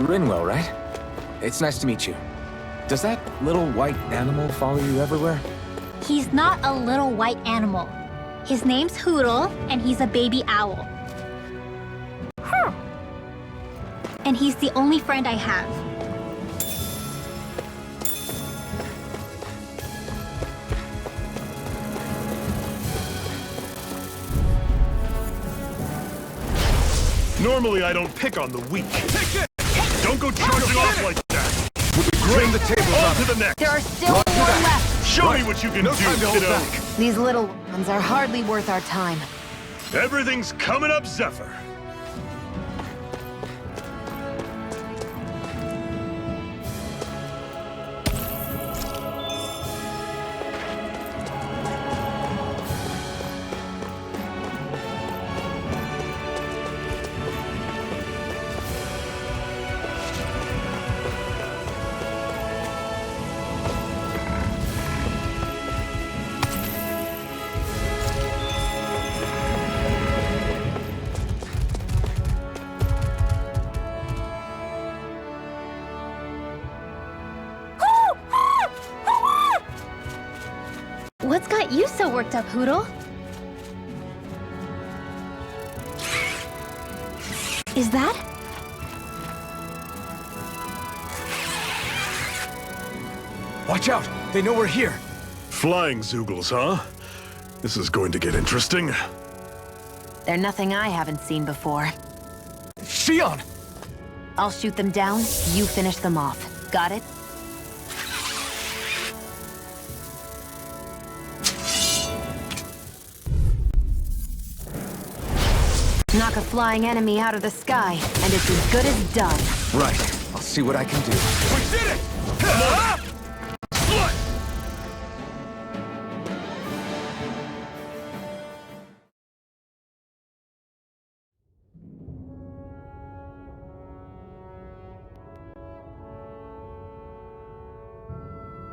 Rinwell, right? It's nice to meet you. Does that little white animal follow you everywhere? He's not a little white animal. His name's Hootle, and he's a baby owl. And he's the only friend I have. Normally I don't pick on the weak. Don't go charging off like that. Bring the table On to the next. There are still more left. Show me what you can do, kiddo. These little ones are hardly worth our time. Everything's coming up, Zephyr. What's got you so worked up, Hootle? Is that? Watch out! They know we're here! Flying Zoogles, huh? This is going to get interesting. They're nothing I haven't seen before. Xion! I'll shoot them down, you finish them off. Got it? Knock a flying enemy out of the sky, and it's as good as done. Right. I'll see what I can do. We did it! What?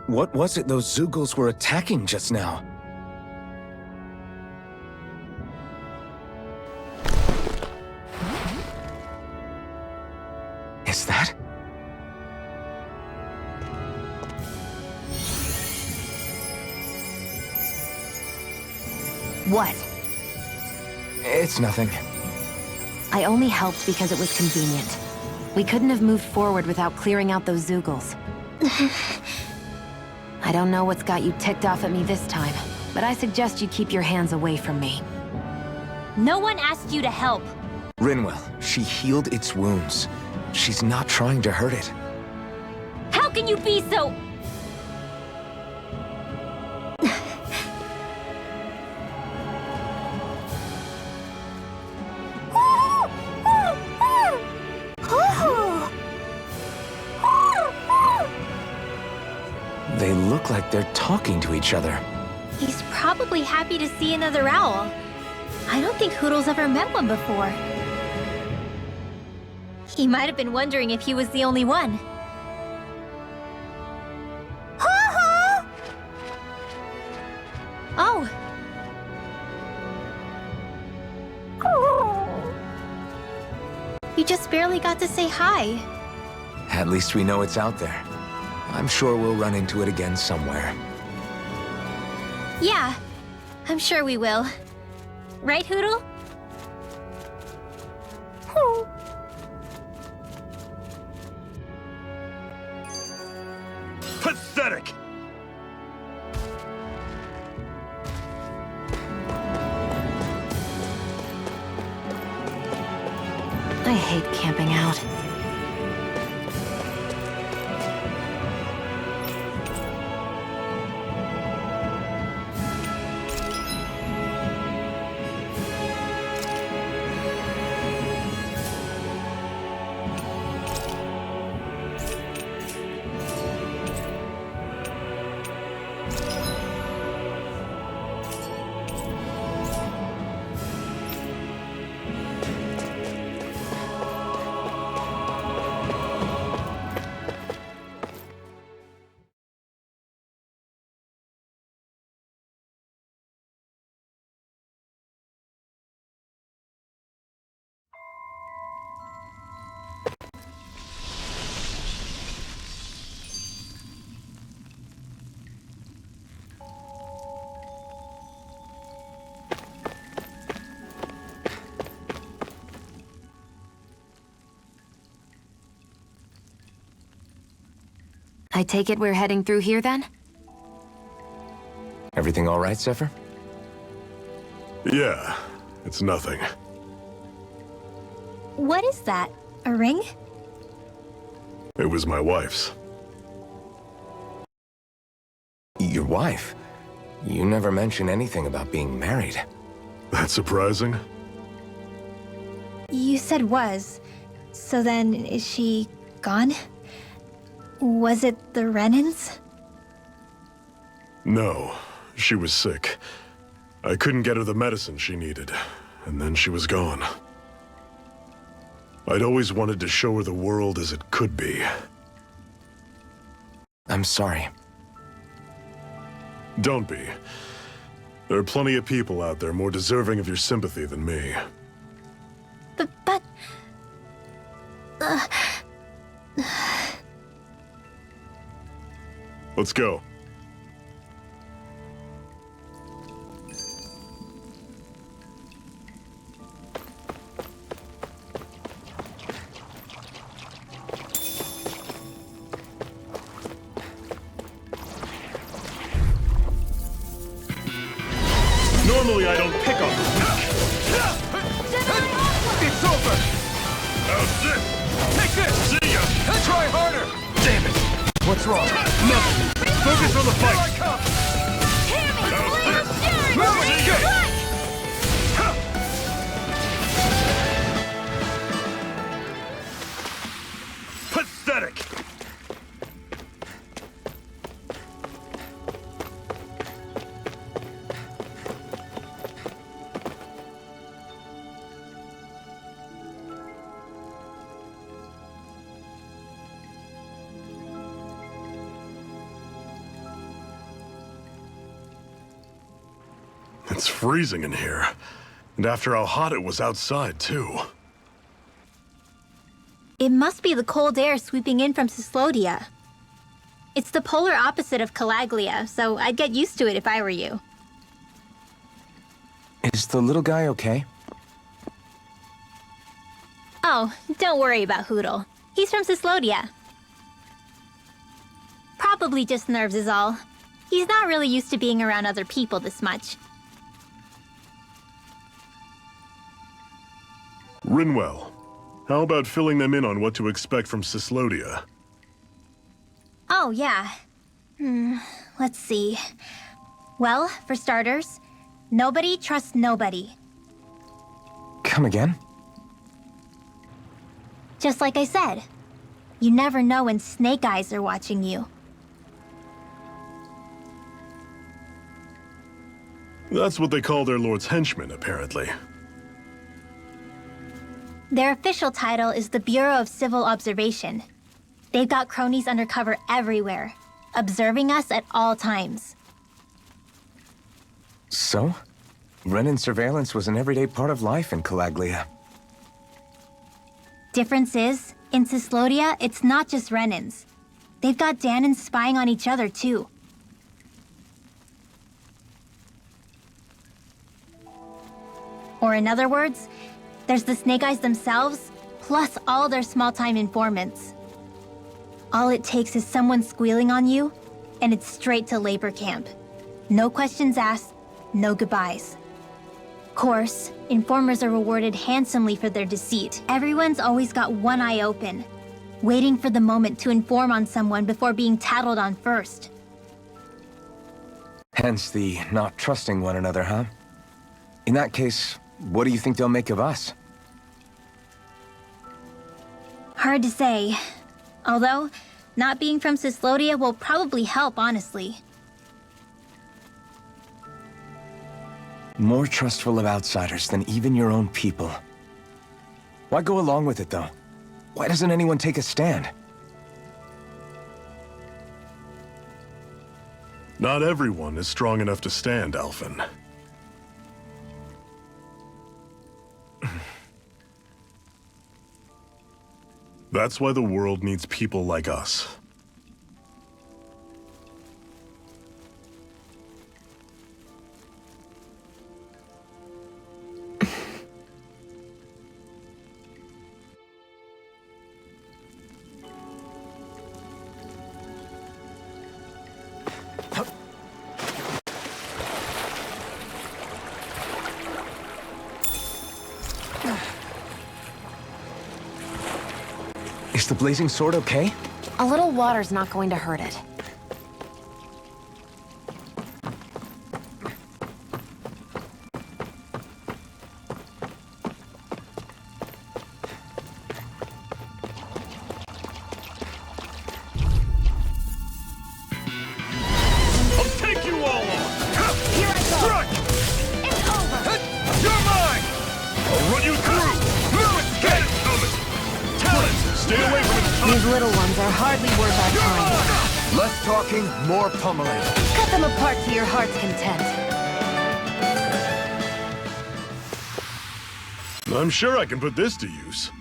What was it those Zoogles were attacking just now? Is that? What? It's nothing. I only helped because it was convenient. We couldn't have moved forward without clearing out those Zoogles. I don't know what's got you ticked off at me this time, but I suggest you keep your hands away from me. No one asked you to help. Rinwell, she healed its wounds. She's not trying to hurt it. How can you be so... They look like they're talking to each other. He's probably happy to see another owl. I don't think Hootle's ever met one before. He might have been wondering if he was the only one. Oh! You just barely got to say hi. At least we know it's out there. I'm sure we'll run into it again somewhere. Yeah, I'm sure we will. Right, Hootle? Pathetic! I hate camping out. I take it we're heading through here then? Everything all right, Zephyr? Yeah, it's nothing. What is that? A ring? It was my wife's. Your wife? You never mention anything about being married. That's surprising? You said was. So then, is she gone? Was it the Renans? No, she was sick. I couldn't get her the medicine she needed, and then she was gone. I'd always wanted to show her the world as it could be. I'm sorry. Don't be. There are plenty of people out there more deserving of your sympathy than me. But... Let's go. Normally I don't pick on them. It's over! How's this? Take this! See ya! Try harder! Damn it! What's wrong? Nothing! Focus on the fight! Move it! Get it! Pathetic! It's freezing in here. And after how hot it was outside, too. It must be the cold air sweeping in from Cyslodia. It's the polar opposite of Calaglia, so I'd get used to it if I were you. Is the little guy okay? Oh, don't worry about Hootle. He's from Cyslodia. Probably just nerves is all. He's not really used to being around other people this much. Rinwell, how about filling them in on what to expect from Cyslodia? Oh, yeah. Let's see. Well, for starters, nobody trusts nobody. Come again? Just like I said. You never know when Snake Eyes are watching you. That's what they call their lord's henchmen, apparently. Their official title is the Bureau of Civil Observation. They've got cronies undercover everywhere, observing us at all times. So? Renan surveillance was an everyday part of life in Calaglia. Difference is, in Cyslodia, it's not just Renans. They've got Danans spying on each other, too. Or in other words, there's the Snake Eyes themselves, plus all their small-time informants. All it takes is someone squealing on you, and it's straight to labor camp. No questions asked, no goodbyes. Course, informers are rewarded handsomely for their deceit. Everyone's always got one eye open, waiting for the moment to inform on someone before being tattled on first. Hence the not trusting one another, huh? In that case, what do you think they'll make of us? Hard to say. Although, not being from Cyslodia will probably help, honestly. More trustful of outsiders than even your own people. Why go along with it, though? Why doesn't anyone take a stand? Not everyone is strong enough to stand, Alphen. That's why the world needs people like us. Is the blazing sword okay? A little water's not going to hurt it. I'll take you all on! Here I go! Strike! It's over! You're mine! I'll run you through! Get it coming! Talent! Stay away from its These little ones are hardly worth our time. Less talking, more pummeling. Cut them apart to your heart's content. I'm sure I can put this to use.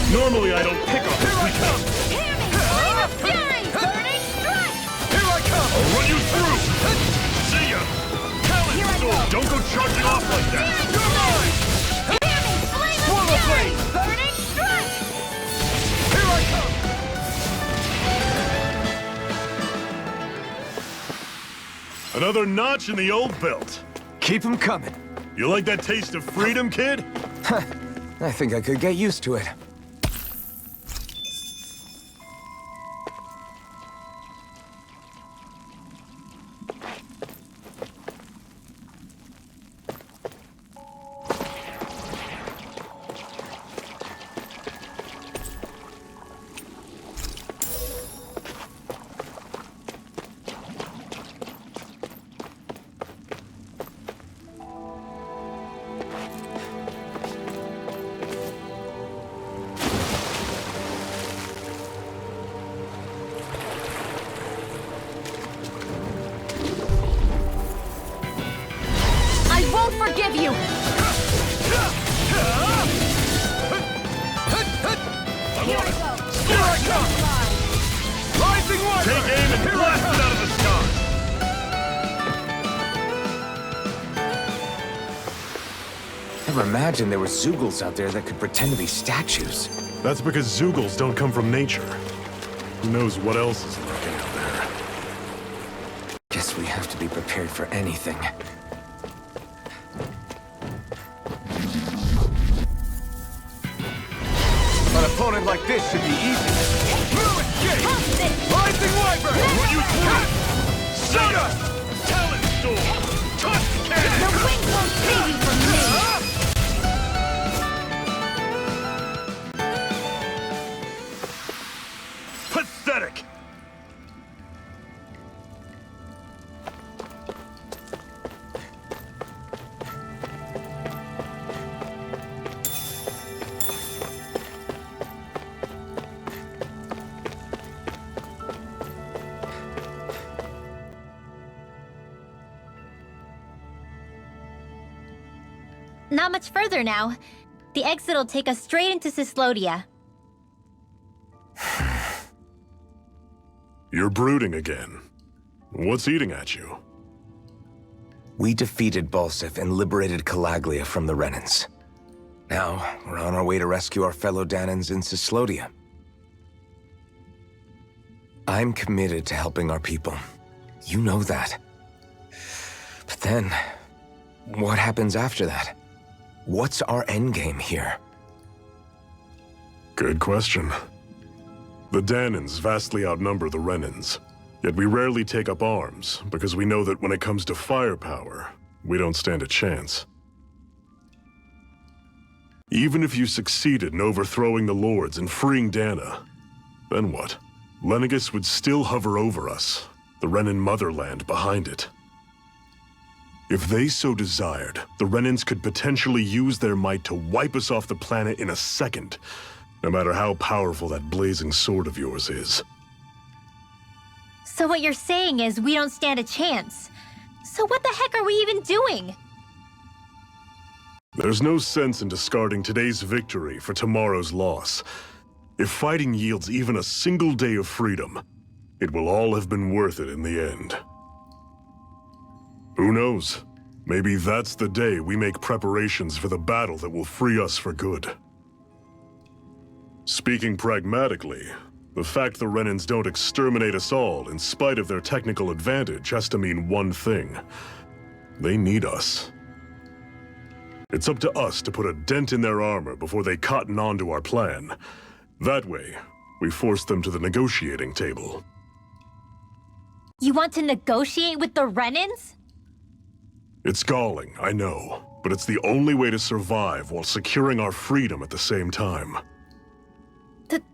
Normally I don't pick up. Here I come! Fury! Burning strike! Here I come! I'll run you through! See ya! Here I Talent sword! go. Don't go charging off like that! You're mine! Flame Swallow of fury! flame! Burning strike! Here I come! Another notch in the old belt. Keep 'em coming. You like that taste of freedom, kid? I think I could get used to it. I won't forgive you! Here I go! Here I come! Rising water! Take aim and blast it out of the sky! Never imagined there were Zeugles out there that could pretend to be statues. That's because Zeugles don't come from nature. Who knows what else is lurking out there? Guess we have to be prepared for anything. An opponent like this should be easy. Toss it! Rising Wyvern! Run you through! See ya! Talent sword! Touch The cannon! wings won't save you from me! Pathetic! Not much further now. The exit'll take us straight into Cyslodia. You're brooding again. What's eating at you? We defeated Balsif and liberated Calaglia from the Renans. Now, we're on our way to rescue our fellow Danans in Cyslodia. I'm committed to helping our people. You know that. But then, what happens after that? What's our endgame here? Good question. The Danans vastly outnumber the Renans, yet we rarely take up arms because we know that when it comes to firepower, we don't stand a chance. Even if you succeeded in overthrowing the Lords and freeing Dana, then what? Lenegis would still hover over us, the Renan motherland behind it. If they so desired, the Renans could potentially use their might to wipe us off the planet in a second, no matter how powerful that blazing sword of yours is. So what you're saying is we don't stand a chance. So what the heck are we even doing? There's no sense in discarding today's victory for tomorrow's loss. If fighting yields even a single day of freedom, it will all have been worth it in the end. Who knows? Maybe that's the day we make preparations for the battle that will free us for good. Speaking pragmatically, the fact the Renans don't exterminate us all in spite of their technical advantage has to mean one thing. They need us. It's up to us to put a dent in their armor before they cotton on to our plan. That way, we force them to the negotiating table. You want to negotiate with the Renans? It's galling, I know, but it's the only way to survive while securing our freedom at the same time.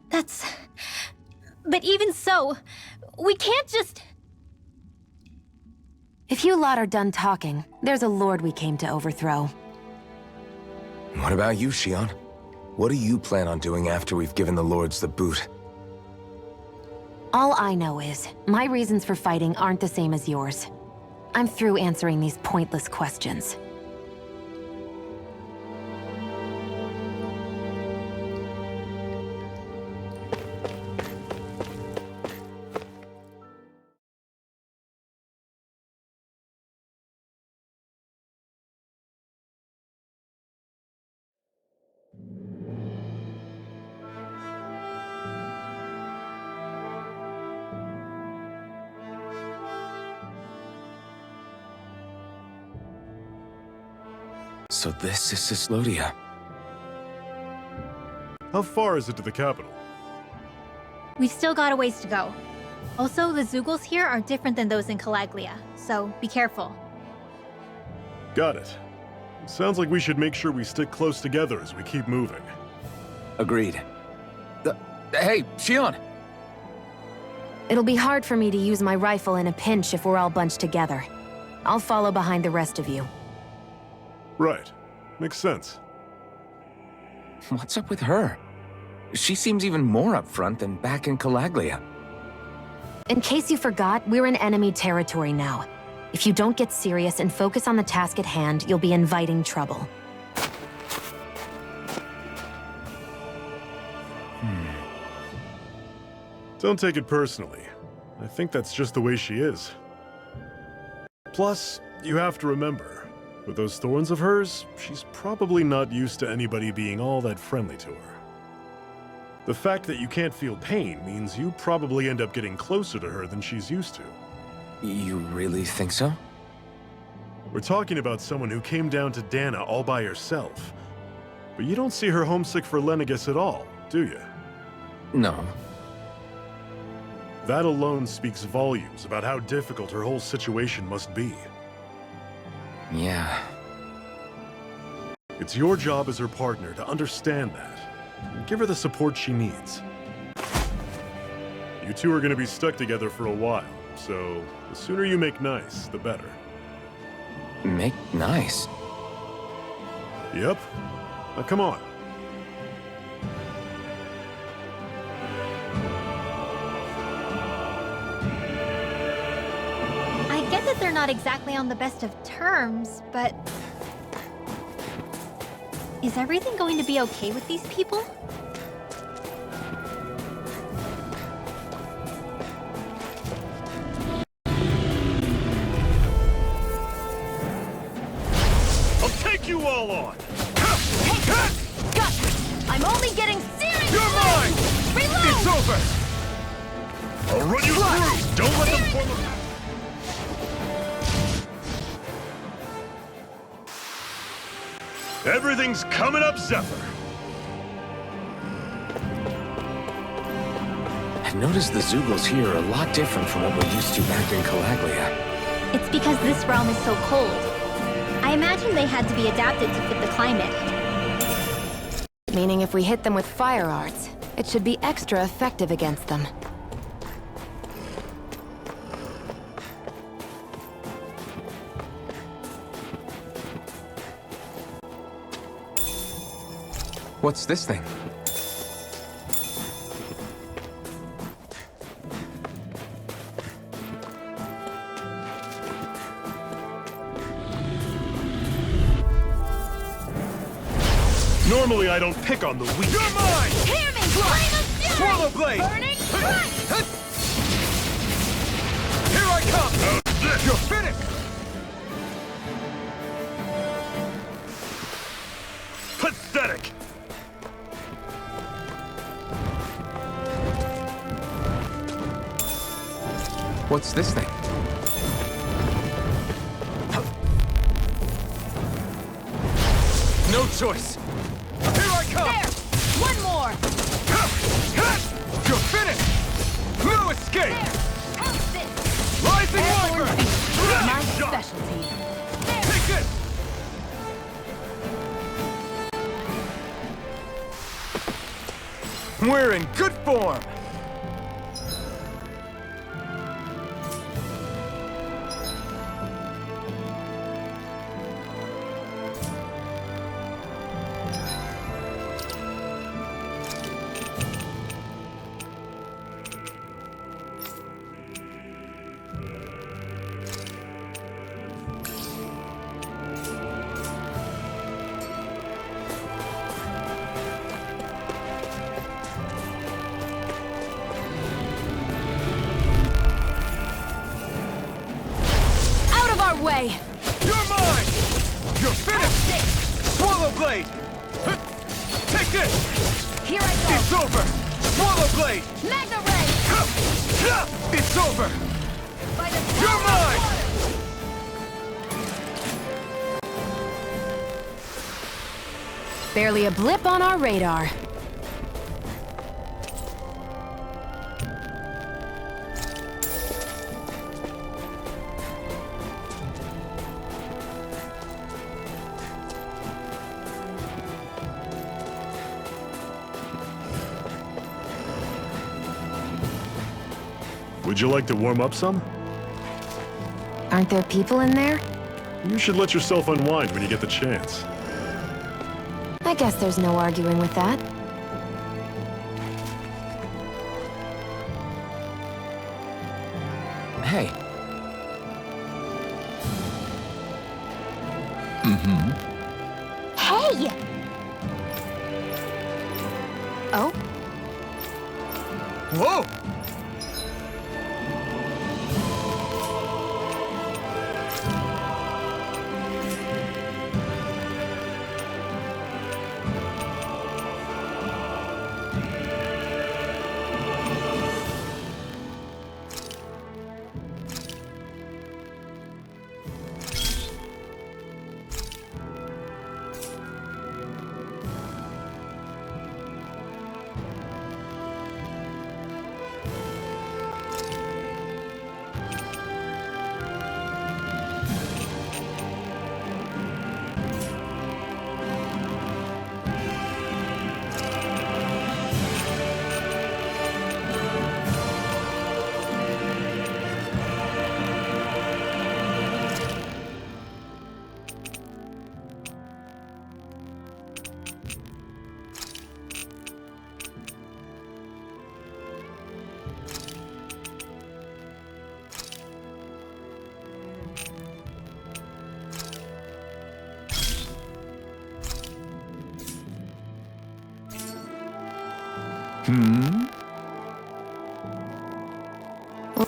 That's... But even so, we can't just... If you lot are done talking, there's a lord we came to overthrow. What about you, Shion? What do you plan on doing after we've given the lords the boot? All I know is, my reasons for fighting aren't the same as yours. I'm through answering these pointless questions. So this is Cyslodia. How far is it to the capital? We've still got a ways to go. Also, the Zeugles here are different than those in Calaglia, so be careful. Got it. Sounds like we should make sure we stick close together as we keep moving. Agreed. Hey, Shion! It'll be hard for me to use my rifle in a pinch if we're all bunched together. I'll follow behind the rest of you. Right. Makes sense. What's up with her? She seems even more upfront than back in Calaglia. In case you forgot, we're in enemy territory now. If you don't get serious and focus on the task at hand, you'll be inviting trouble. Don't take it personally. I think that's just the way she is. Plus, you have to remember, with those thorns of hers, she's probably not used to anybody being all that friendly to her. The fact that you can't feel pain means you probably end up getting closer to her than she's used to. You really think so? We're talking about someone who came down to Dana all by herself. But you don't see her homesick for Lenegis at all, do you? No. That alone speaks volumes about how difficult her whole situation must be. Yeah. It's your job as her partner to understand that, and give her the support she needs. You two are going to be stuck together for a while, so the sooner you make nice, the better. Make nice? Yep. Now come on. I get that they're not exactly on the best of terms, but... Is everything going to be okay with these people? I'll take you all on! Gotcha! I'm only getting serious! You're mine! Reload! It's over! I'll run you through! Don't let them form a... Everything's coming up, Zephyr! I've noticed the Zeugles here are a lot different from what we're used to back in Calaglia. It's because this realm is so cold. I imagine they had to be adapted to fit the climate. Meaning if we hit them with fire arts, it should be extra effective against them. What's this thing? Normally I don't pick on the weak. You're mine! Hear me! Flame of fury! Swallow blade! Burning strike! Here I come! You're finished! Pathetic! What's this thing? No choice! Here I come! There! One more! You're finished! No escape! There! Pounce it! Rising Airborne Wyvern! beast! My Shot. specialty. Take this! We're in good form! Out of our way! You're mine! You're finished! Swallow blade! Take this! Here I go! It's over! Swallow blade! Magna ray! It's over! By the You're power of mine! water! Barely a blip on our radar. Would you like to warm up some? Aren't there people in there? You should let yourself unwind when you get the chance. I guess there's no arguing with that. Hey. Hey! Oh? Whoa!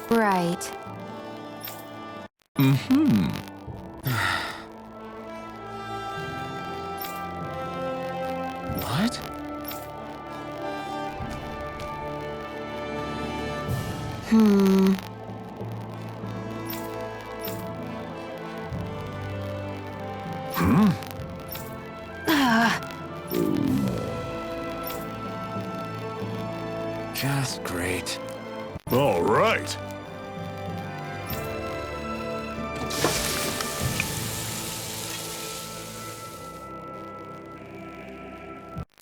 Right. What? Just great. All right.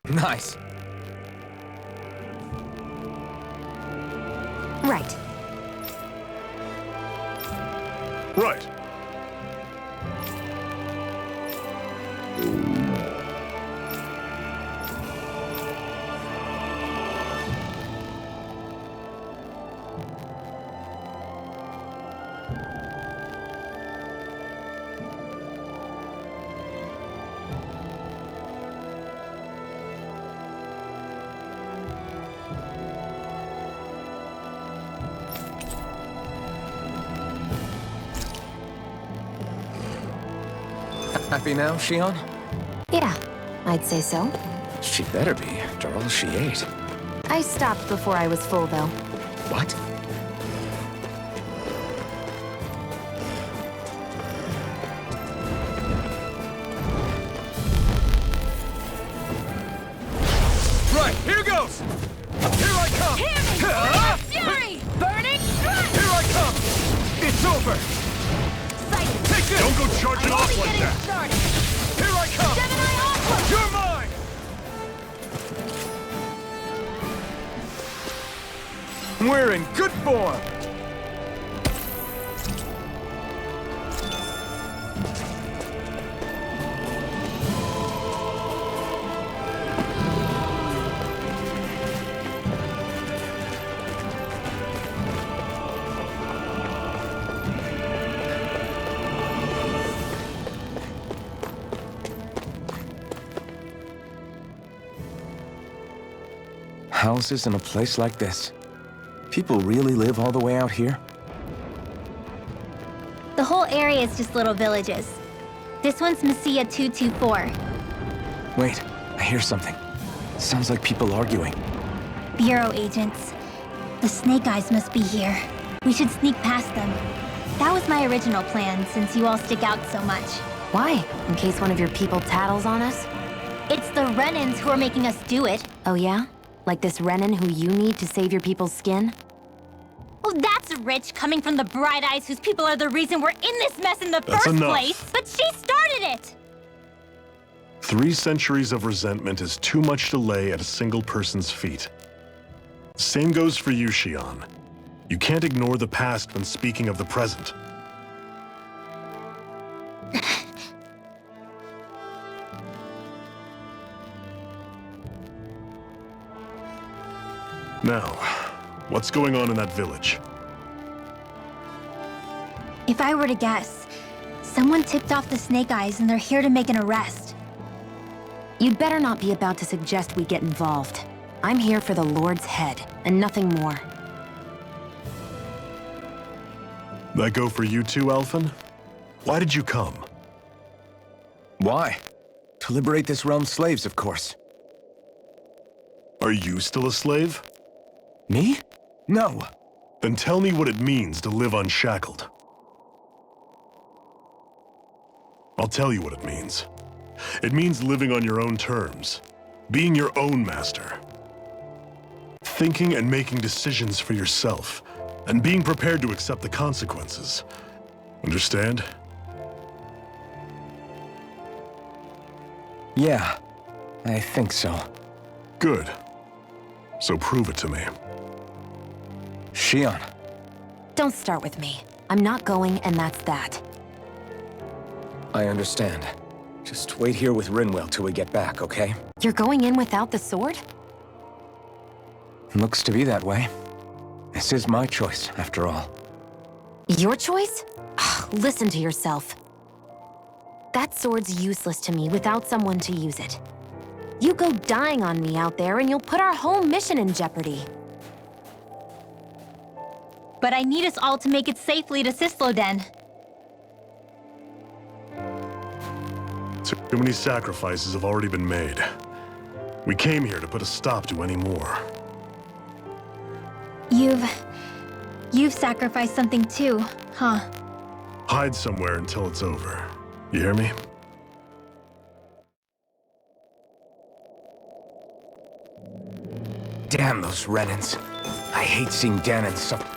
Nice. Right. Right. Happy now, Shion? Yeah, I'd say so. She better be, after all she ate. I stopped before I was full, though. What? Right, here goes! Here I come! Fury! Burning strike! Here I come! It's over! Take this! Don't go charging off like that! Started. Here I come! Gemini Aqua! You're mine! We're in good form! Houses in a place like this? People really live all the way out here? The whole area is just little villages. This one's Messiah 224. Wait, I hear something. Sounds like people arguing. Bureau agents. The Snake Eyes must be here. We should sneak past them. That was my original plan, since you all stick out so much. Why? In case one of your people tattles on us? It's the Renans who are making us do it. Oh yeah? Like this Renan who you need to save your people's skin? Oh, that's rich coming from the Bright Eyes whose people are the reason we're in this mess in the That's first enough. place. But she started it! 3 centuries of resentment is too much to lay at a single person's feet. Same goes for you, Shion. You can't ignore the past when speaking of the present. Now, what's going on in that village? If I were to guess, someone tipped off the Snake Eyes and they're here to make an arrest. You'd better not be about to suggest we get involved. I'm here for the Lord's head, and nothing more. That go for you too, Alphen? Why did you come? Why? To liberate this realm's slaves, of course. Are you still a slave? Me? No. Then tell me what it means to live unshackled. I'll tell you what it means. It means living on your own terms, being your own master, thinking and making decisions for yourself, and being prepared to accept the consequences. Understand? Yeah, I think so. Good. So prove it to me. Shion. Don't start with me. I'm not going, and that's that. I understand. Just wait here with Rinwell till we get back, okay? You're going in without the sword? Looks to be that way. This is my choice, after all. Your choice? Listen to yourself. That sword's useless to me without someone to use it. You go dying on me out there and you'll put our whole mission in jeopardy. But I need us all to make it safely to Sisloden. Too many sacrifices have already been made. We came here to put a stop to any more. You've sacrificed something too, huh? Hide somewhere until it's over. You hear me? Damn those Renans. I hate seeing Danon suffer.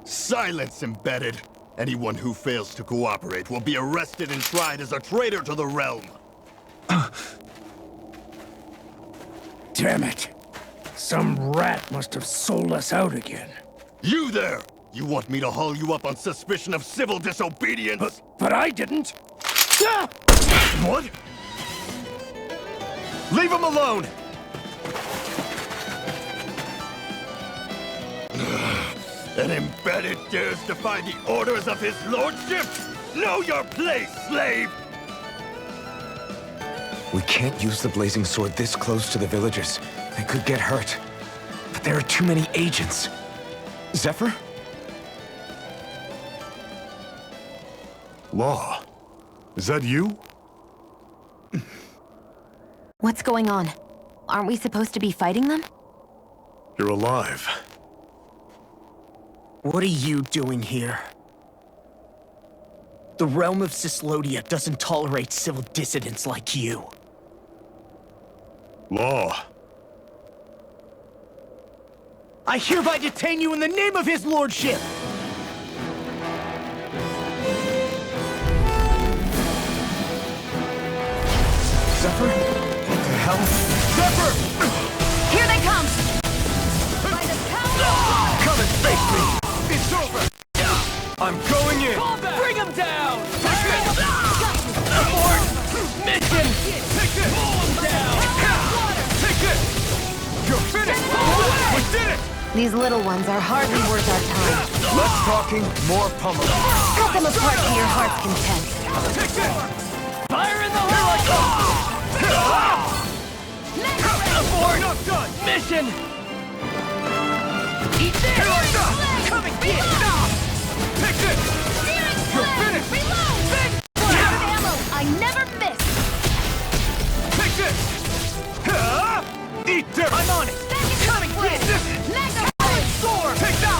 Silence, Embedded! Anyone who fails to cooperate will be arrested and tried as a traitor to the realm! Damn it! Some rat must have sold us out again. You there! You want me to haul you up on suspicion of civil disobedience? But I didn't! Ah! What? Leave him alone! An Embedded dares defy the orders of his lordship? Know your place, slave! We can't use the blazing sword this close to the villagers. They could get hurt. But there are too many agents. Zephyr? Law, is that you? What's going on? Aren't we supposed to be fighting them? You're alive. What are you doing here? The realm of Cyslodia doesn't tolerate civil dissidents like you. Law. I hereby detain you in the name of his lordship! Zephyr? What the hell? Zephyr! Here they come! Come and face me! It's over! I'm going in! Bring him down! Abort! Mission! Take it! Pull him down! Take it! You're finished! We did it! These little ones are hardly worth our time. Less talking, more pummeling. Cut them apart to your heart's content. Take it! Fire in the hole! Abort! Not done! Mission! Eat this! Come and get it! Take it! You're finished! Ammo! I never miss! Take it! Eat dirt! I'm on it! Come and get it! Sword! Take that!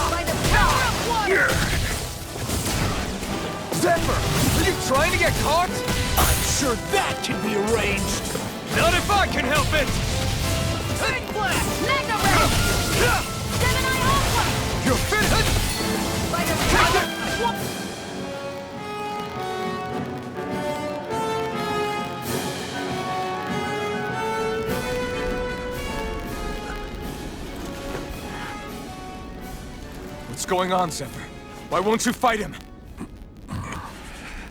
Zephyr! Are you trying to get caught? I'm sure that can be arranged! Not if I can help it! Take blast! You're finished! What's going on, Zephyr? Why won't you fight him?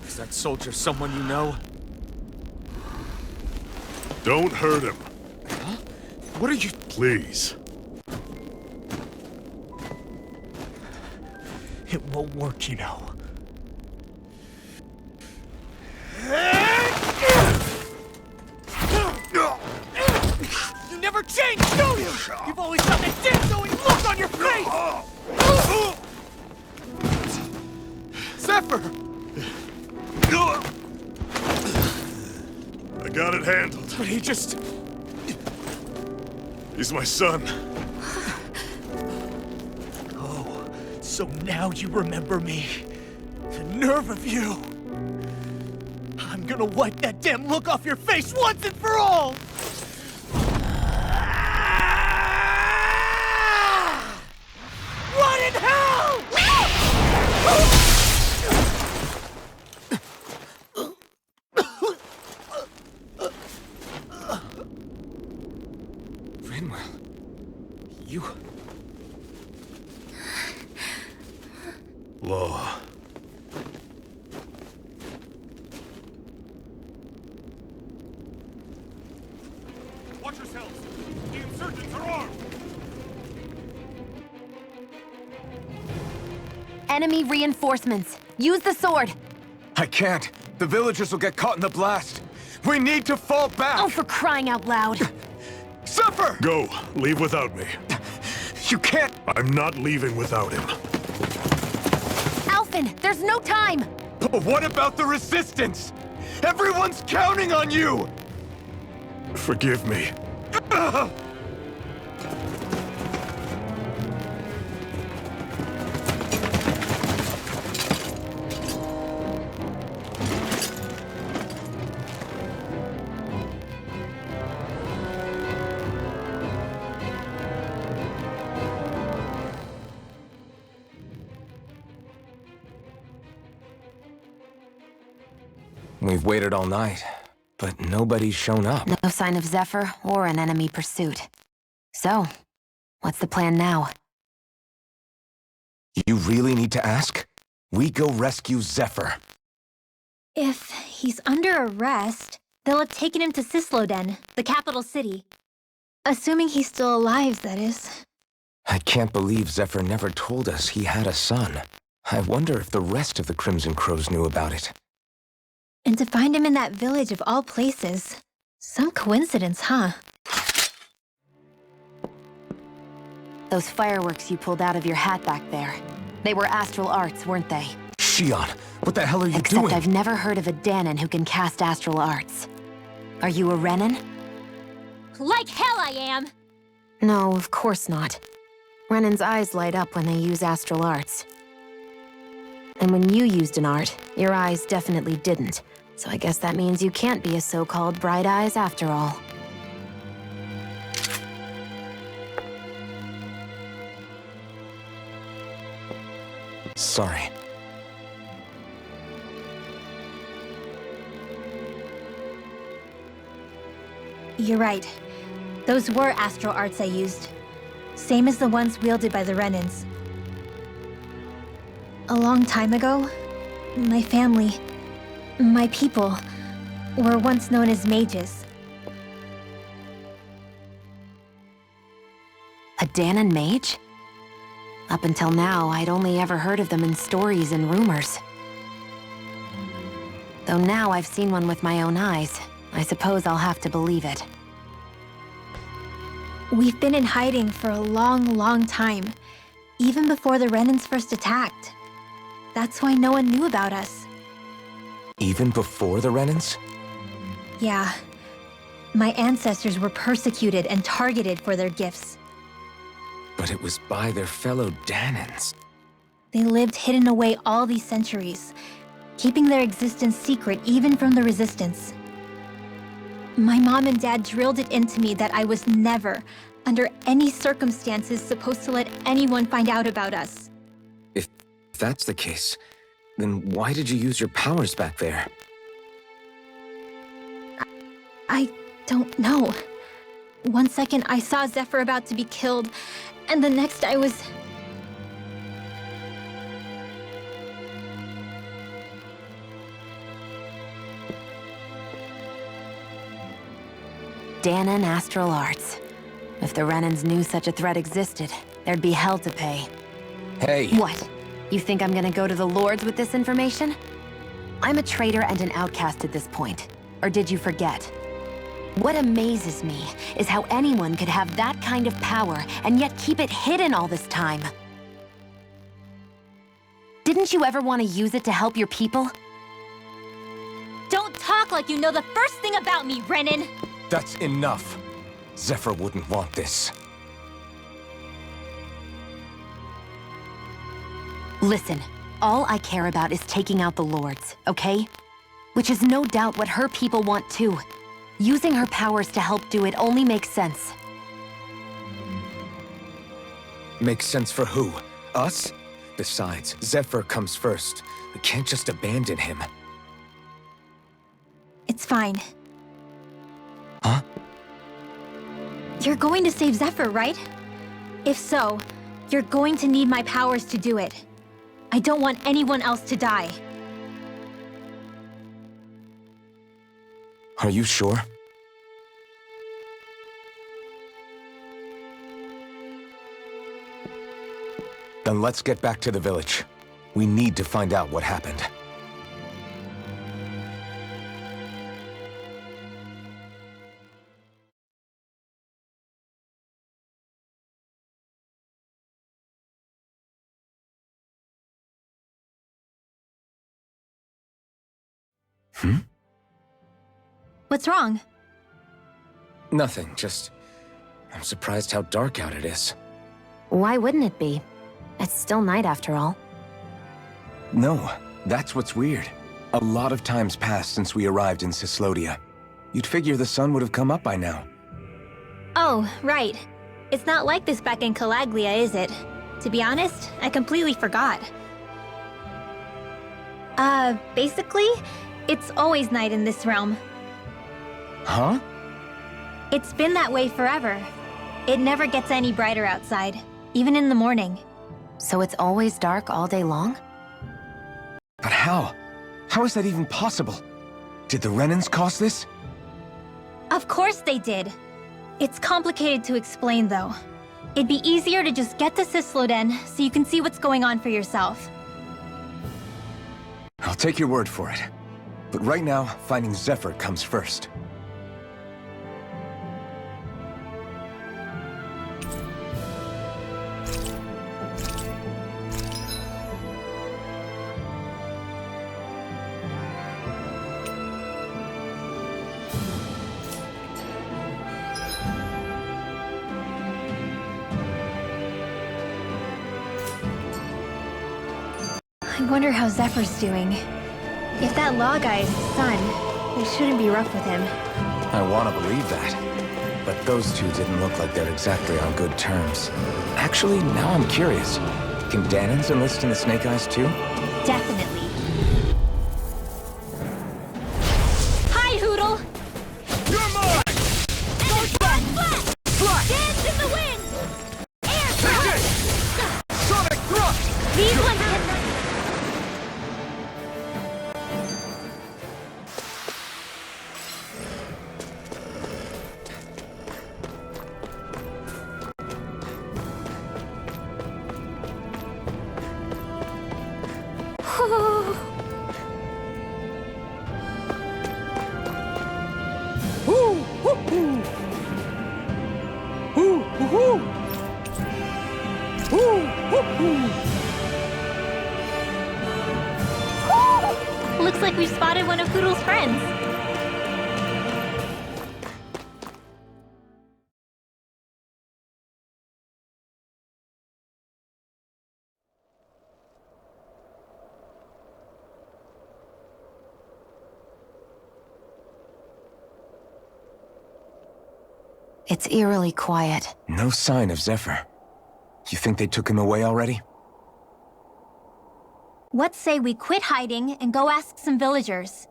Is that soldier someone you know? Don't hurt him, What are you... please. It won't work, you know. You never change, do you? You've always got that dead-knowing look on your face! Zephyr! I got it handled. But he just... He's my son. Oh, so now you remember me. The nerve of you! I'm gonna wipe that damn look off your face once and for all! Rot in hell! Rinwell... You... Law. Watch yourselves! The insurgents are armed! Enemy reinforcements. Use the sword. I can't. The villagers will get caught in the blast. We need to fall back! Oh, for crying out loud. Zephyr! Go. Leave without me. You can't... I'm not leaving without him. Alphen, there's no time. But what about the resistance? Everyone's counting on you! Forgive me. We've waited all night, but nobody's shown up. No sign of Zephyr or an enemy pursuit. So, what's the plan now? You really need to ask? We go rescue Zephyr. If he's under arrest, they'll have taken him to Cysloden, the capital city. Assuming he's still alive, that is. I can't believe Zephyr never told us he had a son. I wonder if the rest of the Crimson Crows knew about it. And to find him in that village of all places. Some coincidence, huh? Those fireworks you pulled out of your hat back there. They were astral arts, weren't they? Shion, what the hell are you Except doing? I've never heard of a Dahnan who can cast astral arts. Are you a Renan? Like hell I am! No, of course not. Renan's eyes light up when they use astral arts. And when you used an art, your eyes definitely didn't. So I guess that means you can't be a so-called Bright Eyes after all. Sorry. You're right. Those were astral arts I used. Same as the ones wielded by the Renans. A long time ago, my family, my people, were once known as mages. A Dahnan mage? Up until now, I'd only ever heard of them in stories and rumors. Though now I've seen one with my own eyes, I suppose I'll have to believe it. We've been in hiding for a long time, even before the Renans first attacked. That's why no one knew about us. Even before the Renans? Yeah. My ancestors were persecuted and targeted for their gifts. But it was by their fellow Dahnans. They lived hidden away all these centuries, keeping their existence secret even from the Resistance. My mom and dad drilled it into me that I was never, under any circumstances, supposed to let anyone find out about us. If that's the case, then why did you use your powers back there? I don't know. One second I saw Zephyr about to be killed, and the next I was... Dahnan astral arts. If the Renans knew such a threat existed, there'd be hell to pay. Hey! What? You think I'm gonna go to the Lords with this information? I'm a traitor and an outcast at this point. Or did you forget? What amazes me is how anyone could have that kind of power and yet keep it hidden all this time. Didn't you ever want to use it to help your people? Don't talk like you know the first thing about me, Renan! That's enough. Zephyr wouldn't want this. Listen, all I care about is taking out the Lords, okay? Which is no doubt what her people want too. Using her powers to help do it only makes sense. Makes sense for who? Us? Besides, Zephyr comes first. We can't just abandon him. It's fine. Huh? You're going to save Zephyr, right? If so, you're going to need my powers to do it. I don't want anyone else to die. Are you sure? Then let's get back to the village. We need to find out what happened. What's wrong? Nothing, just... I'm surprised how dark out it is. Why wouldn't it be? It's still night after all. No, that's what's weird. A lot of time's passed since we arrived in Cyslodia. You'd figure the sun would have come up by now. Oh, right. It's not like this back in Calaglia, is it? To be honest, I completely forgot. Basically, it's always night in this realm. Huh? It's been that way forever. It never gets any brighter outside, even in the morning. So it's always dark all day long? But how? How is that even possible? Did the Renans cause this? Of course they did. It's complicated to explain, though. It'd be easier to just get to Cysloden so you can see what's going on for yourself. I'll take your word for it. But right now, finding Zephyr comes first. I wonder how Zephyr's doing. If that law guy is his son, they shouldn't be rough with him. I want to believe that. But those two didn't look like they're exactly on good terms. Actually, now I'm curious. Can Dahnans enlist in the Snake Eyes too? Definitely. Hi, Hootle! You're mine! Flat! Dance in the wind! Air thrust! Sonic thrust! These ones can... Looks like we've spotted one of Hootle's friends. It's eerily quiet. No sign of Zephyr. You think they took him away already? What say we quit hiding and go ask some villagers?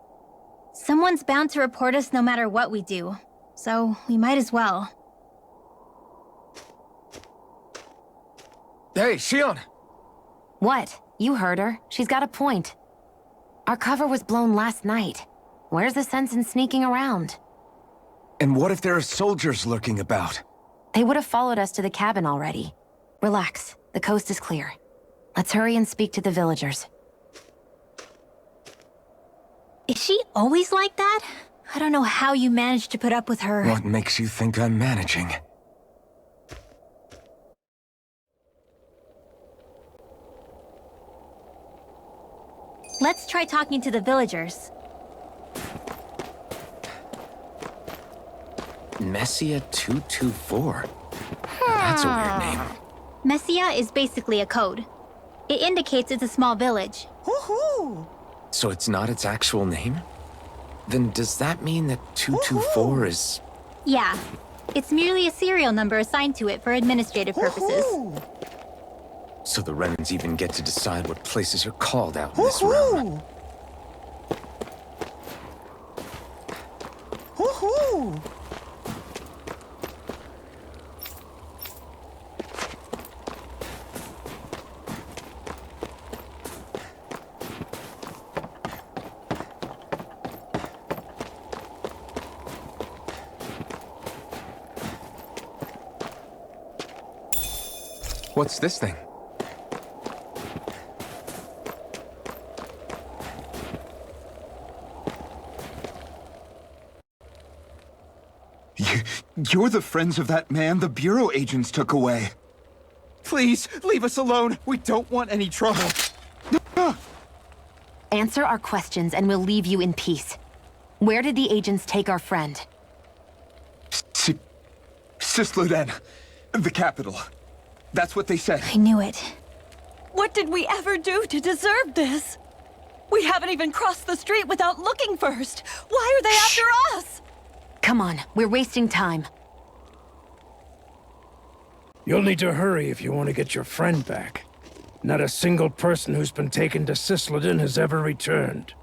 Someone's bound to report us no matter what we do, so we might as well. Hey, Xion! What? You heard her. She's got a point. Our cover was blown last night. Where's the sense in sneaking around? And what if there are soldiers lurking about? They would have followed us to the cabin already. Relax. The coast is clear. Let's hurry and speak to the villagers. Is she always like that? I don't know how you managed to put up with her. What makes you think I'm managing? Let's try talking to the villagers. Messia 224. That's a weird name. Messia is basically a code. It indicates it's a small village. So it's not its actual name? Then does that mean that 224 is... Yeah. It's merely a serial number assigned to it for administrative purposes. So the Renans even get to decide what places are called out in this realm. What's this thing? You're the friends of that man the Bureau agents took away. Please, leave us alone. We don't want any trouble. Answer our questions and we'll leave you in peace. Where did the agents take our friend? Sisluden, the capital. That's what they said. I knew it. What did we ever do to deserve this? We haven't even crossed the street without looking first. Why are they after us? Come on, we're wasting time. You'll need to hurry if you want to get your friend back. Not a single person who's been taken to Sisleden has ever returned.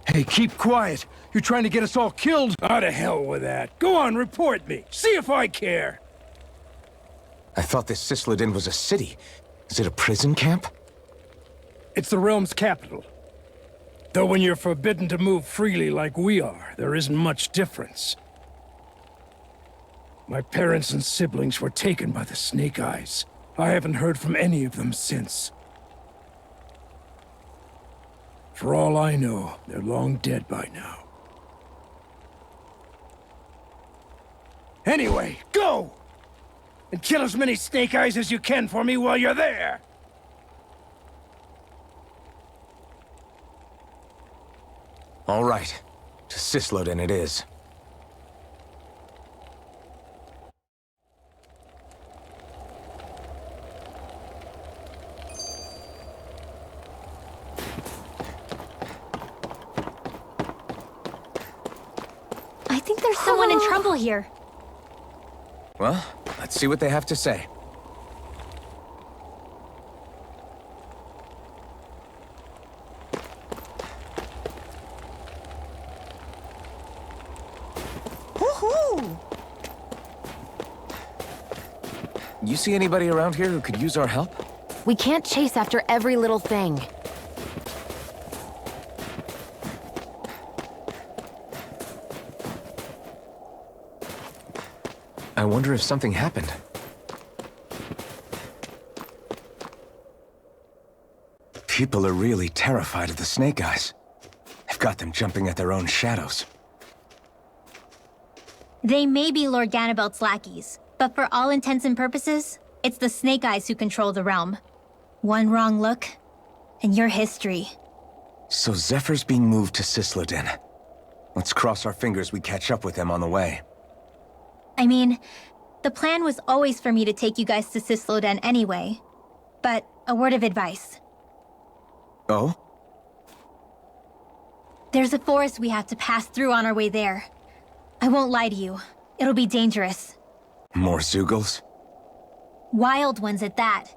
Hey, keep quiet. You're trying to get us all killed. Ah, to hell with that. Go on, report me. See if I care. I thought this Sisleden was a city. Is it a prison camp? It's the realm's capital. Though when you're forbidden to move freely like we are, there isn't much difference. My parents and siblings were taken by the Snake Eyes. I haven't heard from any of them since. For all I know, they're long dead by now. Anyway, go! And kill as many Snake Eyes as you can for me while you're there! All right. To Sislodin it is. I think there's someone in trouble here. Well, let's see what they have to say. Woohoo! You see anybody around here who could use our help? We can't chase after every little thing. I wonder if something happened. People are really terrified of the Snake Eyes. I've got them jumping at their own shadows. They may be Lord Ganabelt's lackeys, but for all intents and purposes, it's the Snake Eyes who control the realm. One wrong look, and your history. So Zephyr's being moved to Sislodin. Let's cross our fingers we catch up with him on the way. I mean, the plan was always for me to take you guys to Sislodin anyway. But a word of advice. Oh? There's a forest we have to pass through on our way there. I won't lie to you. It'll be dangerous. More Zeugles? Wild ones at that.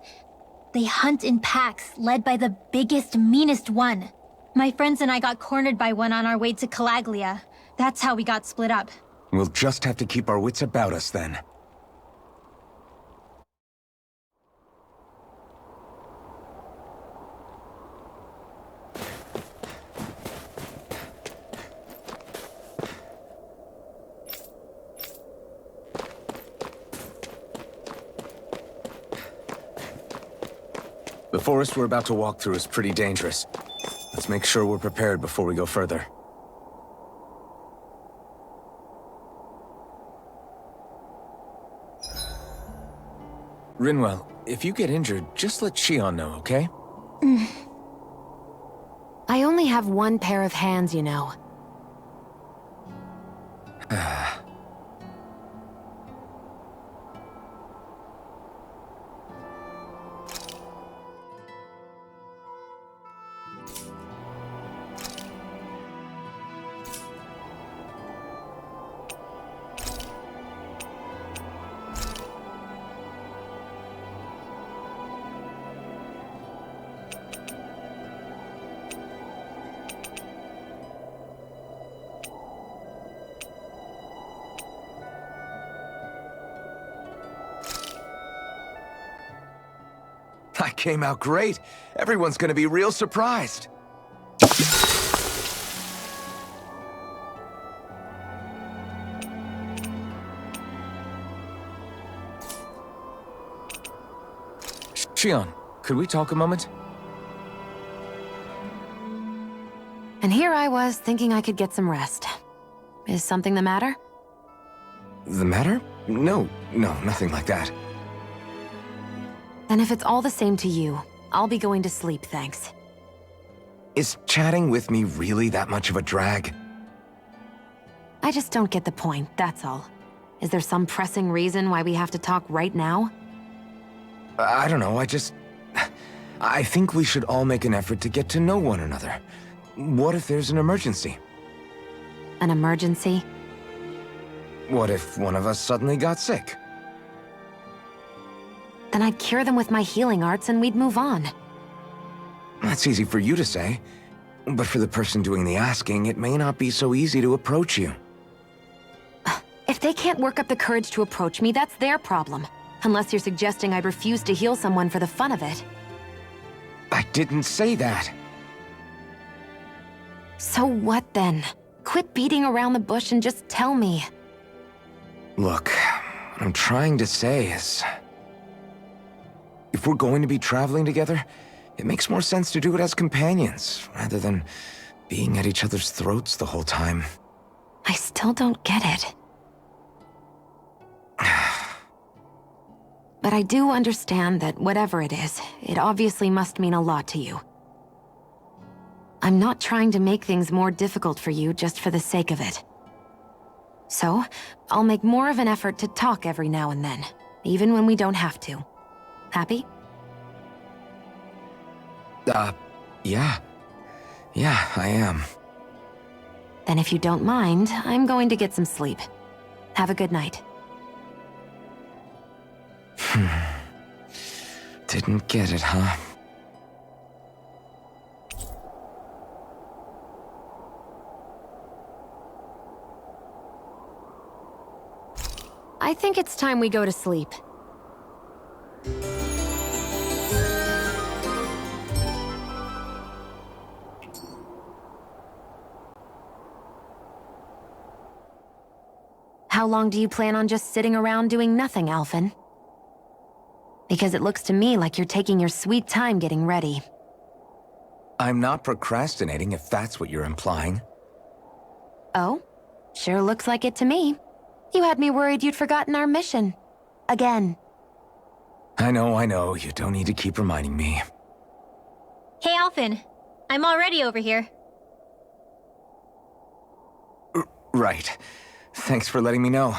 They hunt in packs, led by the biggest, meanest one. My friends and I got cornered by one on our way to Calaglia. That's how we got split up. We'll just have to keep our wits about us then. The forest we're about to walk through is pretty dangerous. Let's make sure we're prepared before we go further. Rinwell, if you get injured, just let Shion know, okay? I only have one pair of hands, you know. I came out great. Everyone's gonna be real surprised. Shion, could we talk a moment? And here I was thinking I could get some rest. Is something the matter? The matter? No, nothing like that. Then if it's all the same to you, I'll be going to sleep, thanks. Is chatting with me really that much of a drag? I just don't get the point, that's all. Is there some pressing reason why we have to talk right now? I don't know, I think we should all make an effort to get to know one another. What if there's an emergency? An emergency? What if one of us suddenly got sick? Then I'd cure them with my healing arts and we'd move on. That's easy for you to say. But for the person doing the asking, it may not be so easy to approach you. If they can't work up the courage to approach me, that's their problem. Unless you're suggesting I refuse to heal someone for the fun of it. I didn't say that. So what then? Quit beating around the bush and just tell me. Look, what I'm trying to say is... if we're going to be traveling together, It makes more sense to do it as companions, rather than being at each other's throats the whole time. I still don't get it. But I do understand that whatever it is, it obviously must mean a lot to you. I'm not trying to make things more difficult for you just for the sake of it. So, I'll make more of an effort to talk every now and then, even when we don't have to. Happy? Yeah. Yeah, I am. Then if you don't mind, I'm going to get some sleep. Have a good night. Didn't get it, huh? I think it's time we go to sleep. How long do you plan on just sitting around doing nothing, Alphen? Because it looks to me like you're taking your sweet time getting ready. I'm not procrastinating, if that's what you're implying. Oh? Sure looks like it to me. You had me worried you'd forgotten our mission. Again. I know. You don't need to keep reminding me. Hey, Alphen. I'm already over here. Right. Thanks for letting me know.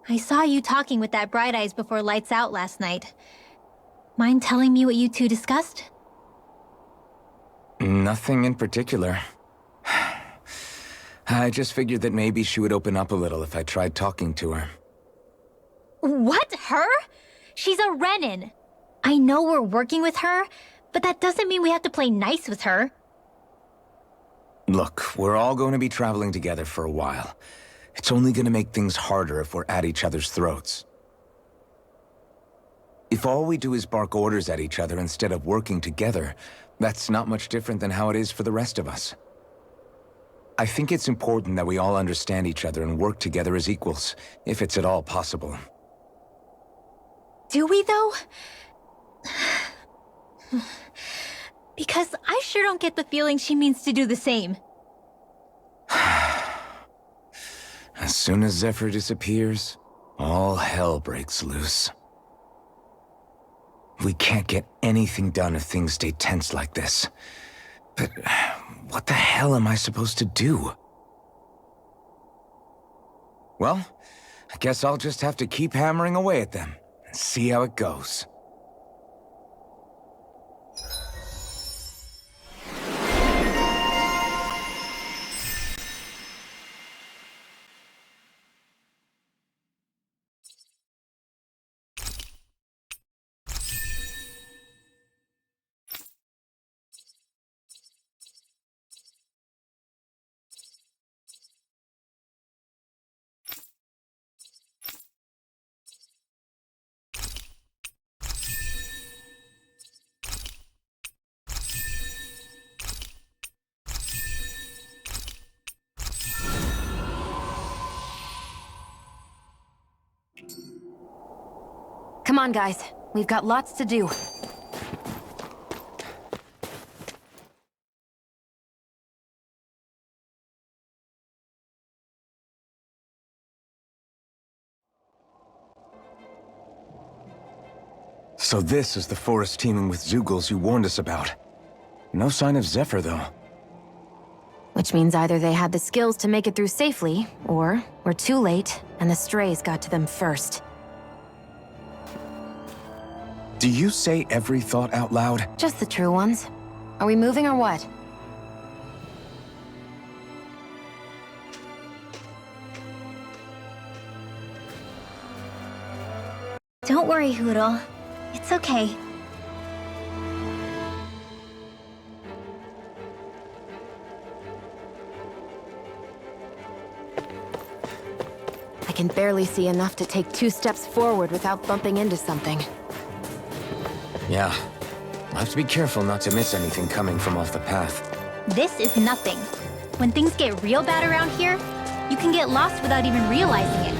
I saw you talking with that Bright Eyes before lights out last night. Mind telling me what you two discussed? Nothing in particular. I just figured that maybe she would open up a little if I tried talking to her. What? Her? She's a Renin. I know we're working with her, but that doesn't mean we have to play nice with her. Look, we're all going to be traveling together for a while. It's only going to make things harder if we're at each other's throats. If all we do is bark orders at each other instead of working together, that's not much different than how it is for the rest of us. I think it's important that we all understand each other and work together as equals, if it's at all possible. Do we, though? Because I sure don't get the feeling she means to do the same. As soon as Zephyr disappears, all hell breaks loose. We can't get anything done if things stay tense like this. But what the hell am I supposed to do? Well, I guess I'll just have to keep hammering away at them and see how it goes. Come on, guys. We've got lots to do. So this is the forest teeming with Zeugles you warned us about. No sign of Zephyr, though. Which means either they had the skills to make it through safely, or we're too late, and the strays got to them first. Do you say every thought out loud? Just the true ones. Are we moving or what? Don't worry, Hootle. It's okay. I can barely see enough to take 2 steps forward without bumping into something. Yeah. I'll have to be careful not to miss anything coming from off the path. This is nothing. When things get real bad around here, you can get lost without even realizing it.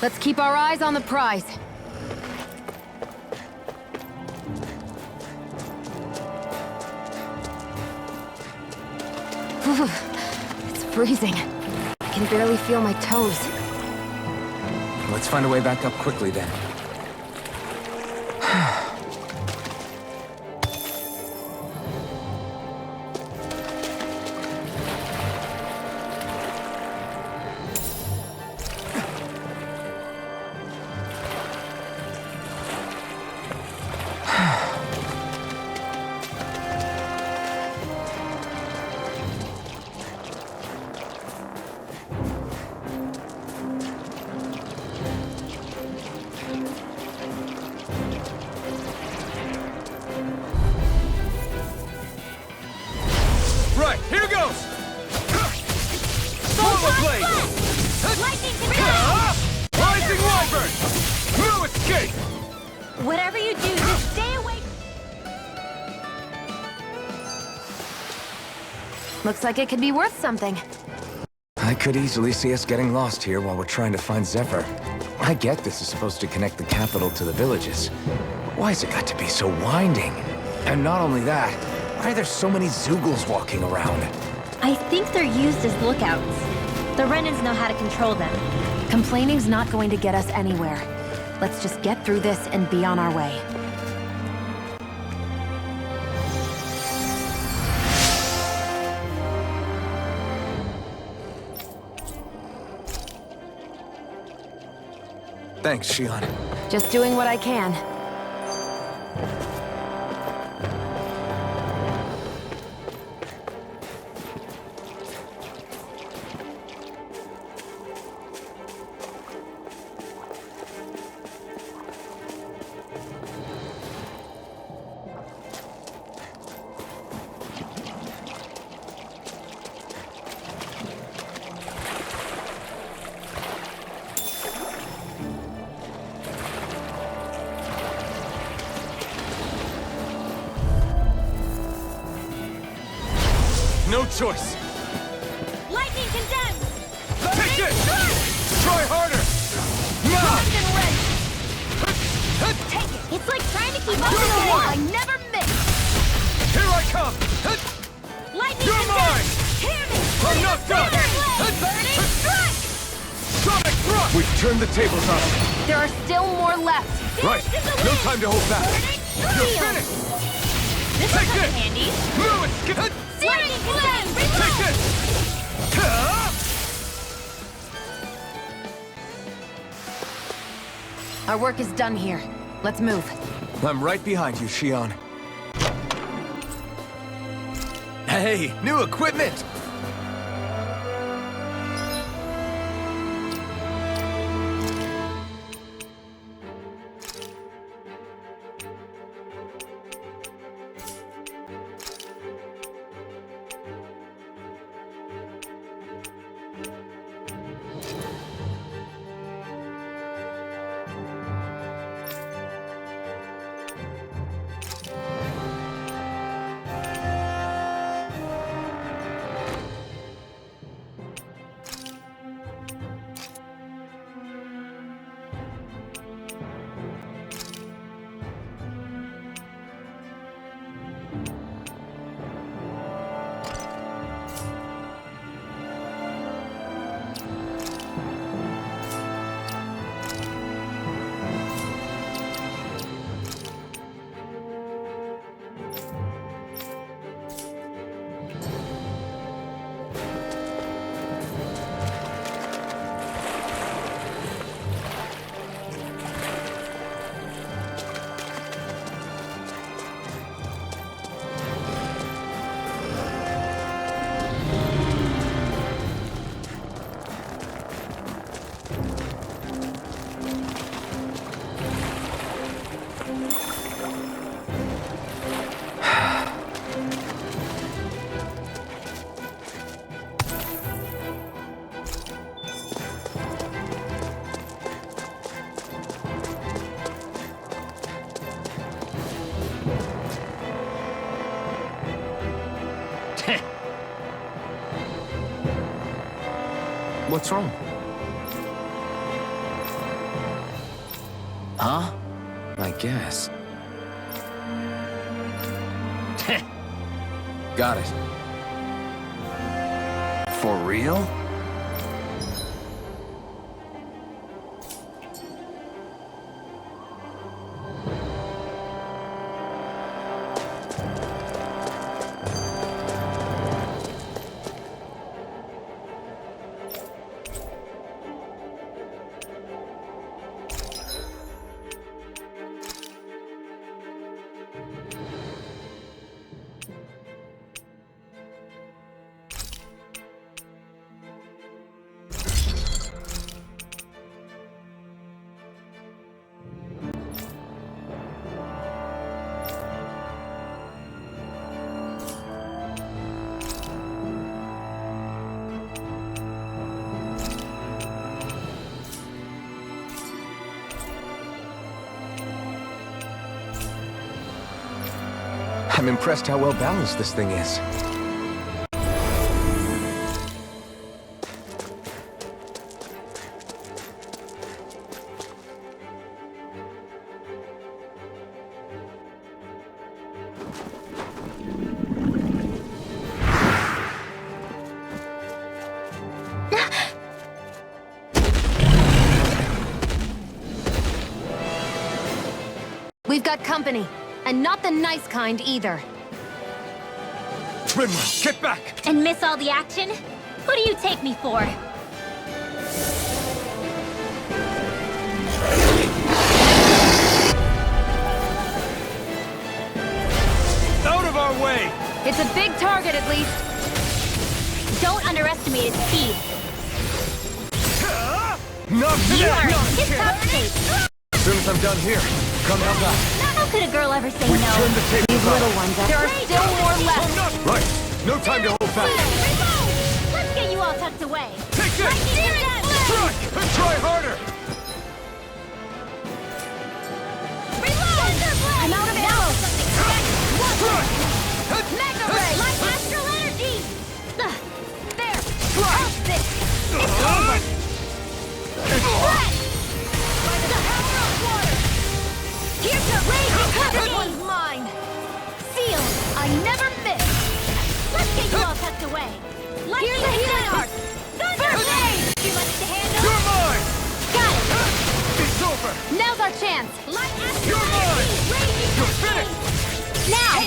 Let's keep our eyes on the prize. Whew, it's freezing. I can barely feel my toes. Let's find a way back up quickly then. Right, here goes! Solar Blade! Lightning to Rising Wyvern! No escape! Whatever you do, just stay away. Looks like it could be worth something. I could easily see us getting lost here while we're trying to find Zephyr. I get this is supposed to connect the capital to the villages. Why's it got to be so winding? And not only that, why are there so many Zeugles walking around? I think they're used as lookouts. The Renans know how to control them. Complaining's not going to get us anywhere. Let's just get through this and be on our way. Thanks, Shion. Just doing what I can. No choice! Lightning condemned! Take this! Try harder! Now! Take it! It's like trying to keep up with the wall! I never miss! Here I come! Lightning You're mine! Hear me! I'm not done! Burning strike! Sonic thrust! We've turned the tables on. There are still more left. Right! No time to hold back! You're finished! This Take will come in this! handy. No escape! Lightning condemned! Take this! Our work is done here. Let's move. I'm right behind you, Shion. Hey, new equipment! What's wrong? Huh? I guess. Got it. For real? I'm impressed how well balanced this thing is. We've got company, and not the nice kind either. Rinwell, get back! And miss all the action? Who do you take me for? Out of our way! It's a big target, at least. Don't underestimate its speed. Knock to You are death! in hip-hop shape. As soon as I'm done here, come help out. How could a girl ever say We no? turn the tables These on. little ones, there are still more left. Right, no time to hold back. Let's get you all tucked away. Take this! Strike! And try harder! I'm out of ammo. Strike! Mega Ray! Light astral energy! There! Help this! It's over! Spread! By the power of water! Here's the rage! This one's mine! Sealed! I never miss! Let's get you all tucked away! Here's the healing arc! First aid! Too much to handle? You're mine! Got it! It's over! Now's our chance! Light astral You're mine! energy! You're finished! Now!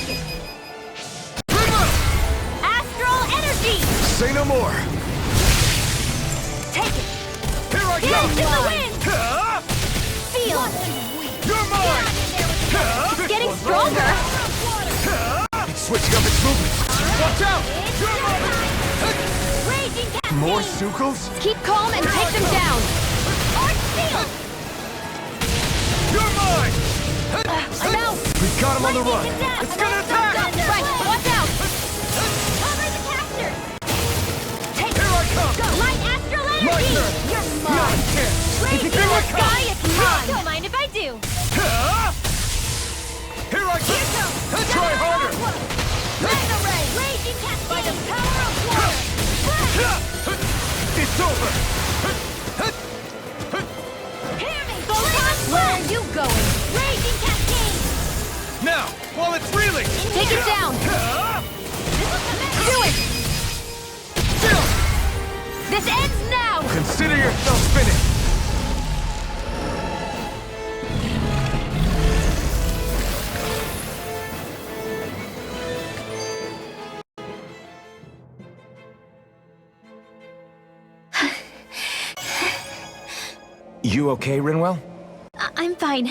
Rinwell! Astral energy! Say no more. Take it! Here I Here's come! to the wind! Huh? Feel! You're mine! Huh? It's getting stronger! Switching up its movements. Watch out! You're mine! Raging cascade! More Sukals? Keep calm and take them down. Arc field! You're mine! I'm out. We've got him on the run. It's gonna attack! Right, watch out. Cover the caster! Take Here I come! Go! Light astral energy! My turn! You're Not mine! a chance! Raging Here I come! sky, it's mine! Don't mind if I do! Huh? Here I come! Try harder! Mega ray! Raging cascade! By the power of water! It's over! Hear me! Where are you going? Raging cascade! Now, while it's reeling! Take it down. Do it! Still! This ends now. Consider yourself finished. You okay, Rinwell? I'm fine.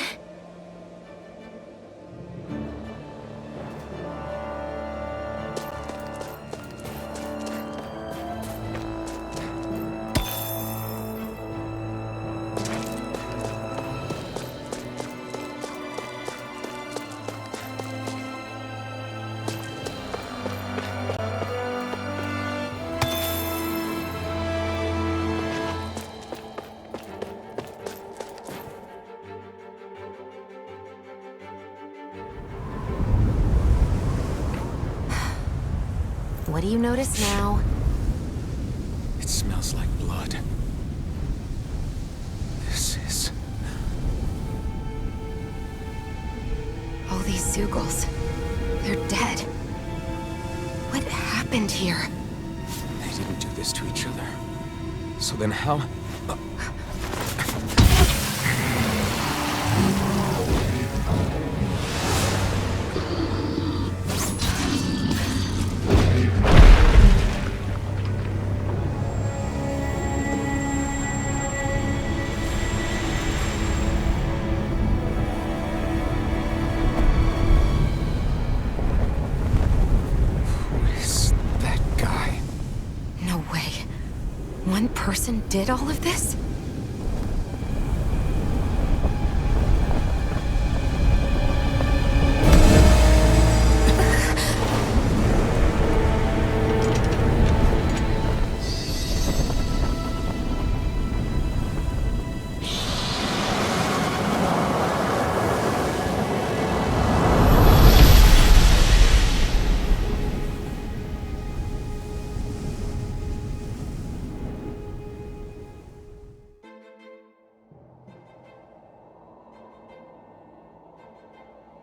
What do you notice now? It smells like blood. This is... Zeugles. They're dead. What happened here? They didn't do this to each other. So then how? One person did all of this?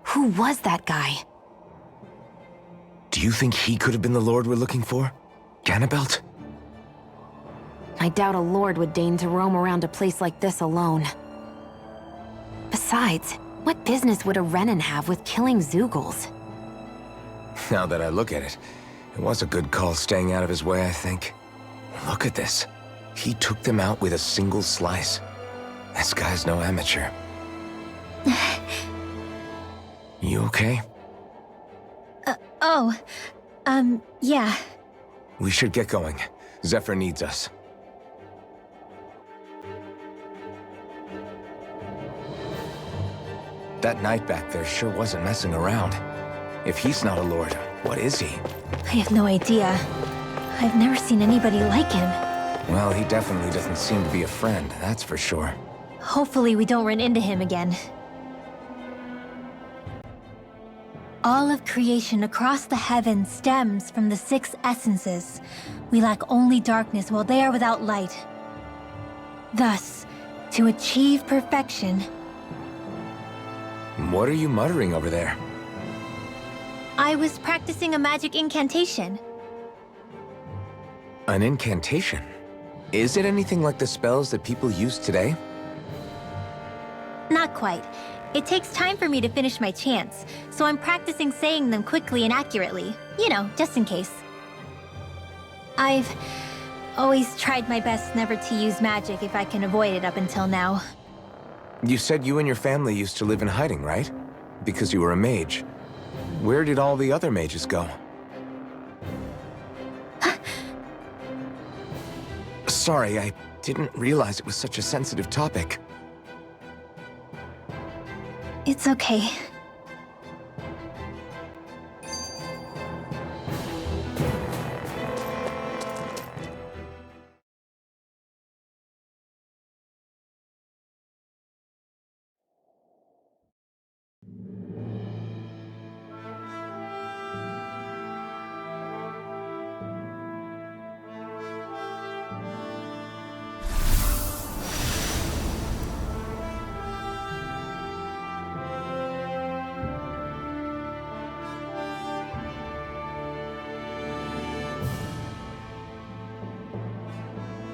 Who was that guy? Do you think he could have been the Lord we're looking for? Ganabelt? I doubt a lord would deign to roam around a place like this alone. Besides, what business would a Renan have with killing Zeugles? Now that I look at it, it was a good call staying out of his way, I think. Look at this. He took them out with a single slice. This guy's no amateur. You okay? Yeah. We should get going. Zephyr needs us. That knight back there sure wasn't messing around. If he's not a lord, what is he? I have no idea. I've never seen anybody like him. Well, he definitely doesn't seem to be a friend, that's for sure. Hopefully we don't run into him again. All of creation across the heavens stems from the 6 essences. We lack only darkness while they are without light. Thus, to achieve perfection... What are you muttering over there? I was practicing a magic incantation. An incantation? Is it anything like the spells that people use today? Not quite. It takes time for me to finish my chants, so I'm practicing saying them quickly and accurately. You know, just in case. I've always tried my best never to use magic if I can avoid it up until now. You said you and your family used to live in hiding, right? Because you were a mage. Where did all the other mages go? Sorry, I didn't realize it was such a sensitive topic. It's okay.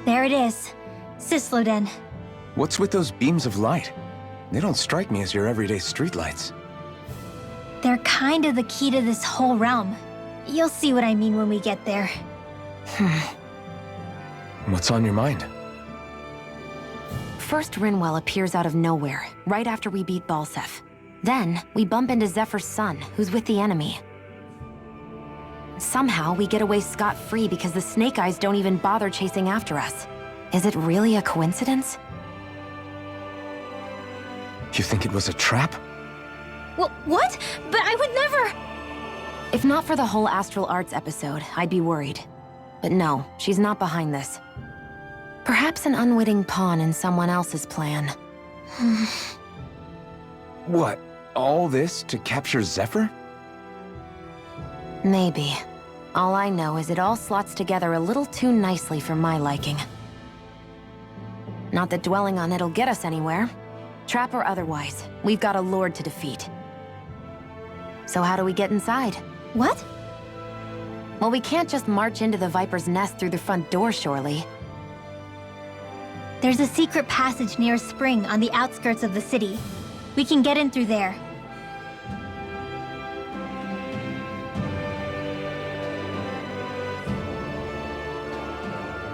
There it is. Cysloden. What's with those beams of light? They don't strike me as your everyday streetlights. They're kind of the key to this whole realm. You'll see what I mean when we get there. What's on your mind? First, Rinwell appears out of nowhere, right after we beat Balseph. Then, we bump into Zephyr's son, who's with the enemy. Somehow, we get away scot-free because the Snake Eyes don't even bother chasing after us. Is it really a coincidence? You think it was a trap? Well, what? But I would never... If not for the whole Astral Arts episode, I'd be worried. But no, she's not behind this. Perhaps an unwitting pawn in someone else's plan. What? All this to capture Zephyr? Maybe. All I know is it all slots together a little too nicely for my liking. Not that dwelling on it'll get us anywhere. Trap or otherwise, we've got a lord to defeat. So how do we get inside? What? Well, we can't just march into the Viper's nest through the front door, surely. There's a secret passage near a spring on the outskirts of the city. We can get in through there.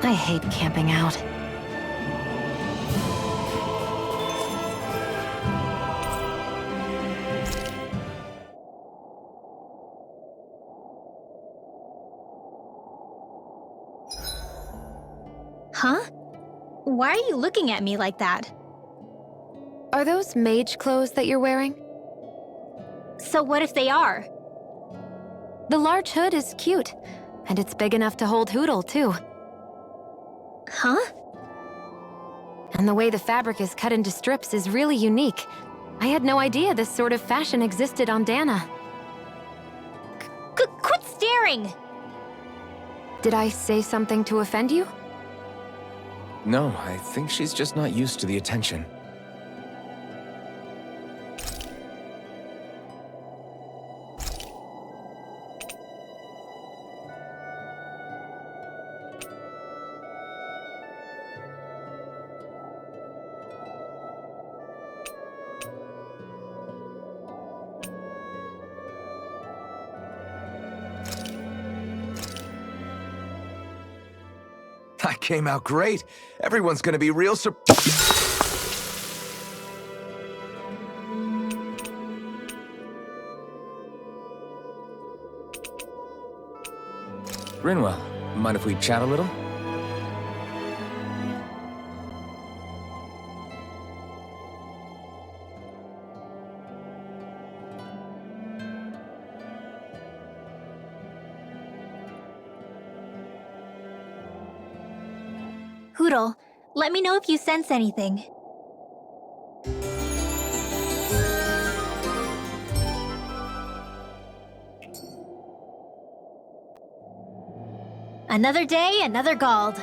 I hate camping out. Huh? Why are you looking at me like that? Are those mage clothes that you're wearing? So what if they are? The large hood is cute, and it's big enough to hold Hootle, too. Huh? And the way the fabric is cut into strips is really unique. I had no idea this sort of fashion existed on Dana. Quit staring! Did I say something to offend you? No, I think she's just not used to the attention. That came out great. Everyone's gonna be real Rinwell, mind if we chat a little? Hootle, let me know if you sense anything. Another day, another Gald.